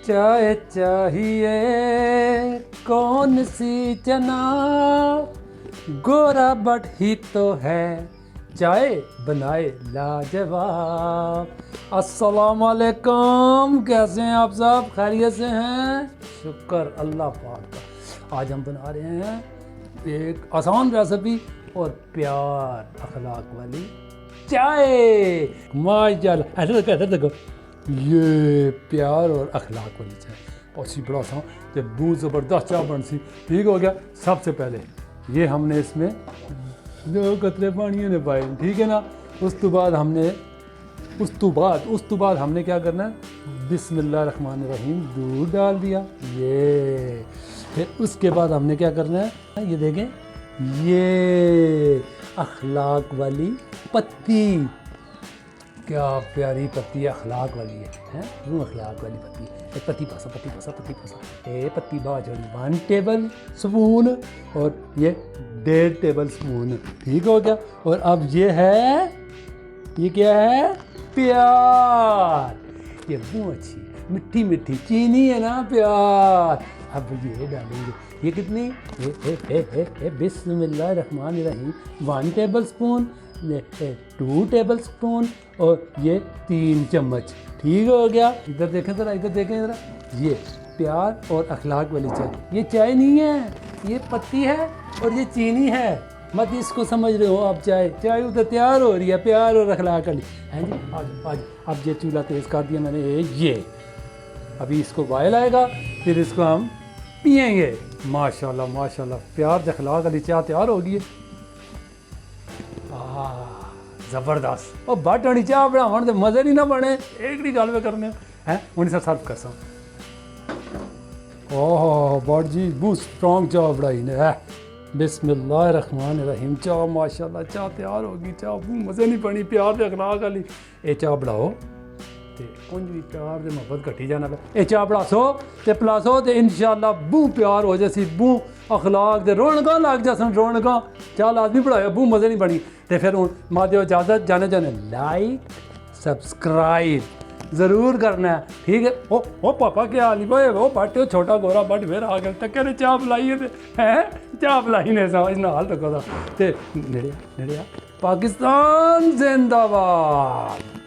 चाय चाहिए कौन सी जनाब, गोरा बट ही तो है, चाय बनाए लाजवाब। अस्सलाम वालेकुम, कैसे हैं आप सब? खैरियत से हैं? शुक्र अल्लाह पाक का। आज हम बना रहे हैं एक आसान रेसिपी और प्यार अखलाक वाली चाय। माशाल्लाह, ऐसे देखो, ये प्यार और अखलाक वाली चाय बहुत सी बड़ा सा जब बहुत ज़बरदस्त चाय बन सी। ठीक हो गया। सबसे पहले ये हमने इसमें 2 कतरे पानी ने पाए, ठीक है ना। उस तो बाद हमने क्या करना है, बिस्मिल्लाहिर्रहमानिर्रहीम दूध डाल दिया। ये फिर उसके बाद हमने क्या करना है, ये देखें, ये अखलाक वाली पत्ती, क्या प्यारी पत्ती अखलाक वाली है वो अखलाक वाली पत्ती। एक पत्ती फंसा ए पत्ती बाजड़ी 1 टेबल स्पून और ये 1.5 टेबल स्पून। ठीक हो गया। और अब ये है, ये क्या है, प्यार। ये वो अच्छी है, मीठी मीठी चीनी है ना, प्यार। अब ये डालेंगे, ये कितनी, बिस्मिल्लाहिर्रहमानिर्रहीम 1 टेबल स्पून, 2 टेबल स्पून और ये 3 चम्मच। ठीक हो गया। इधर देखें ज़रा, इधर देखें ज़रा, ये प्यार और अखलाक वाली चाय। ये चाय नहीं है, ये पत्ती है और ये चीनी है। मत इसको समझ रहे हो आप, चाय उधर तैयार हो रही है, प्यार और अखलाक वाली है जी। आज अब ये चूल्हा तेज़ कर दिया मैंने। ये अभी इसको बॉयल आएगा, फिर इसको हम पिएंगे। माशाल्लाह माशाल्लाह, प्यार अखलाक वाली चाय तैयार होगी। जबरदस्त। और बट आनी चाह बनावन तो मज़े नहीं ना बने, एक ही गल में करने हैं। उन्हें सर्व कर सा। ओह बट जी बहुत स्ट्रॉन्ग चाह बनाई ने है। बिस्मिल्लाहिर्रहमानिर्रहीम, चाह माशाल्लाह चाह तैयार होगी। चाह मज़े नहीं बनी, प्यार दे अखलाक वाली। ये चाह बनाओ ते कुछ भी प्यार दे मोहब्बत घटी जाना। ये चाह बनासो ते पिलासो ते इंशाअल्लाह बू प्यार हो जैसी, बू अखलाक दे रौनक लग जासन। रौनक चाह लाजमी पढ़ाया, बू मज़े नहीं बनी। तो फिर हूँ मां दो इजाज़त, जाने लाइक सब्सक्राइब ज़रूर करना है। ठीक है। ओ पापा क्या हाल भाई, वो बट छोटा गोरा बट फिर आ गया तक कहने चाह पिलाई है, चाह पिलाई ने समझ ना हाल तक। नेड़िया पाकिस्तान जिंदाबाद।